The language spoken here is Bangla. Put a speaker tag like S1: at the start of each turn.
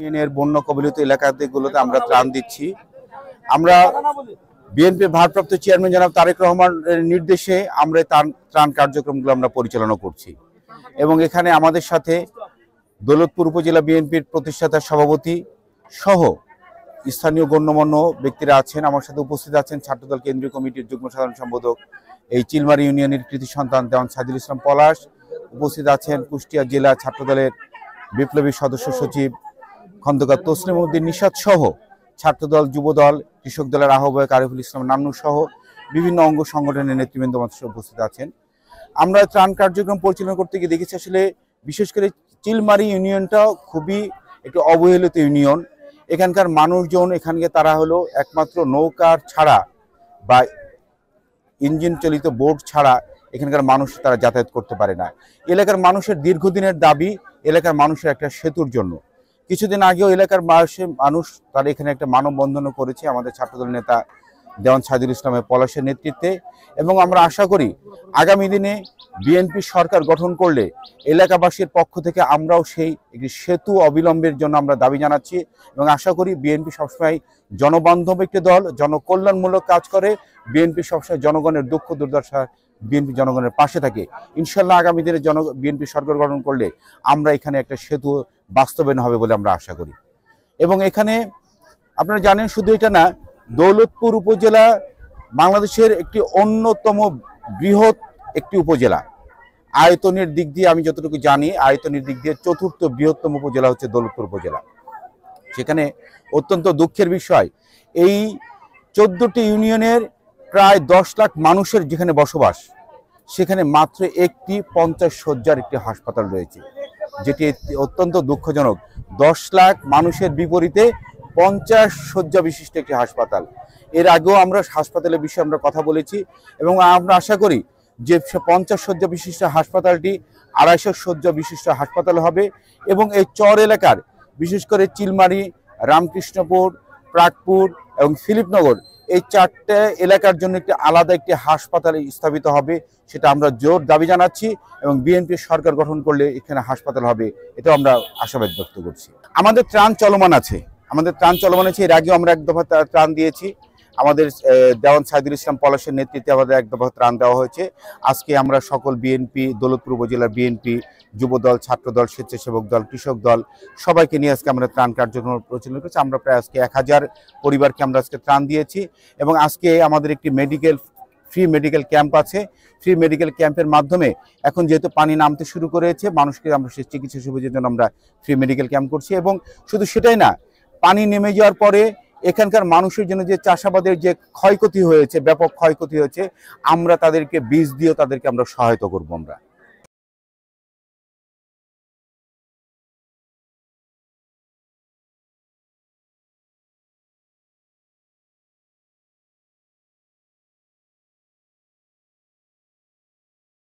S1: ইউনিয়নের বন্যা কবলিত এলাকাগুলোতে আমরা ত্রাণ দিচ্ছি। আমরা বিএনপির ভারপ্রাপ্ত চেয়ারম্যান জনাব তারেক রহমানের নির্দেশে আমরা ত্রাণ কার্যক্রমগুলো আমরা পরিচালনা করছি এবং এখানে আমাদের সাথে দৌলতপুর উপজেলা বিএনপির প্রতিষ্ঠাতা সভাপতি সহ স্থানীয় গণ্যমান্য ব্যক্তিরা আছেন। আমার সাথে উপস্থিত আছেন ছাত্রদল কেন্দ্রীয় কমিটির যুগ্ম সাধারণ সম্পাদক এই চিলমারি ইউনিয়নের কৃতি সন্তান দেওয়ান সাইদুল ইসলাম পলাশ, উপস্থিত আছেন কুষ্টিয়া জেলা ছাত্রদলের বিপ্লবী সদস্য সচিব খন্দকার তসলিম উদ্দিন নিশাত সহ ছাত্রদল, যুবদল, কৃষক দলের আহ্বায়ক আরিফুল ইসলাম নান্নু সহ বিভিন্ন অঙ্গ সংগঠনের নেতৃবৃন্দ উপস্থিত আছেন। আমরা ত্রাণ কার্যক্রম পরিচালনা করতে গিয়ে দেখেছি আসলে বিশেষ করে চিলমারি ইউনিয়নটা খুবই একটি অবহেলিত ইউনিয়ন। এখানকার মানুষজন এখানকে তারা হলো একমাত্র নৌকার ছাড়া বা ইঞ্জিন চালিত বোট ছাড়া এখানকার মানুষ তারা যাতায়াত করতে পারে না। এলাকার মানুষের দীর্ঘদিনের দাবি এলাকার মানুষের একটা সেতুর জন্য। কিছুদিন আগেও এলাকার মানুষ তারা এখানে একটা মানববন্ধনও করেছে আমাদের ছাত্রদল নেতা দেওয়ান সাইদুল ইসলামের পলাশের নেতৃত্বে এবং আমরা আশা করি আগামী দিনে বিএনপি সরকার গঠন করলে এলাকাবাসীর পক্ষ থেকে আমরাও সেই একটি সেতু অবিলম্বের জন্য আমরা দাবি জানাচ্ছি এবং আশা করি বিএনপি সবসময় জনবান্ধব একটি দল, জনকল্যাণমূলক কাজ করে। বিএনপি সবসময় জনগণের দুঃখ দুর্দশা বিএনপি জনগণের পাশে থাকে। ইনশাল্লাহ আগামী দিনে বিএনপি সরকার গঠন করলে আমরা এখানে একটা সেতু বাস্তবায়ন হবে বলে আমরা আশা করি। এবং এখানে আপনারা জানেন শুধু এটা না, দৌলতপুর উপজেলা বাংলাদেশের একটি অন্যতম বৃহৎ একটি উপজেলা। আয়তনের দিক দিয়ে আমি যতটুকু জানি আয়তনের দিক দিয়ে চতুর্থ বৃহত্তম উপজেলা হচ্ছে দৌলতপুর উপজেলা। সেখানে অত্যন্ত দুঃখের বিষয় এই 14টি ইউনিয়নের প্রায় 10 লাখ মানুষের যেখানে বসবাস সেখানে মাত্র একটি 50 শয্যার একটি হাসপাতাল রয়েছে, যেটি অত্যন্ত দুঃখজনক। 10 লাখ মানুষের বিপরীতে 50 শয্যা বিশিষ্ট একটি হাসপাতাল। এর আগেও আমরা হাসপাতালের বিষয়ে আমরা কথা বলেছি এবং আমরা আশা করি যে 50 শয্যা বিশিষ্ট হাসপাতালটি 250 শয্যা বিশিষ্ট হাসপাতাল হবে এবং এই চর এলাকার বিশেষ করে চিলমারি, রামকৃষ্ণপুর, প্রাকপুর এবং ফিলিপনগর এই 4টে এলাকার জন্য একটি আলাদা একটি হাসপাতাল স্থাপিত হবে, সেটা আমরা জোর দাবি জানাচ্ছি এবং বিএনপি সরকার গঠন করলে এখানে হাসপাতাল হবে, এটা আমরা আশাবাদ ব্যক্ত করছি। আমাদের ত্রাণ চলমান আছে, এর আগেও আমরা এক দফা ত্রাণ দিয়েছি। আমাদের দেওয়ান সাইদুল ইসলাম পলাশের নেতৃত্বে আমাদের এক দফা ত্রাণ দেওয়া হয়েছে। আজকে আমরা সকল বিএনপি, দৌলতপুর উপজেলার বিএনপি, যুবদল, ছাত্রদল, স্বেচ্ছাসেবক দল, কৃষক দল সবাইকে নিয়ে আজকে আমরা ত্রাণ কার্যক্রম পরিচালনা করছি। আমরা প্রায় আজকে 1000 পরিবারকে আমরা আজকে ত্রাণ দিয়েছি এবং আজকে আমাদের একটি ফ্রি মেডিকেল ক্যাম্প আছে। ফ্রি মেডিকেল ক্যাম্পের মাধ্যমে এখন যেহেতু পানি নামতে শুরু করেছে মানুষকে আমরা সেই চিকিৎসা সুবিধার জন্য আমরা ফ্রি মেডিকেল ক্যাম্প করছি এবং শুধু সেটাই না, পানি নেমে যাওয়ার পরে এখানকার মানুষের জন্য যে চাষাবাদের যে ক্ষয়ক্ষতি হয়েছে, ব্যাপক ক্ষয়ক্ষতি হয়েছে, আমরা তাদেরকে বীজ দিয়েও তাদেরকে আমরা সহায়তা করবো আমরা।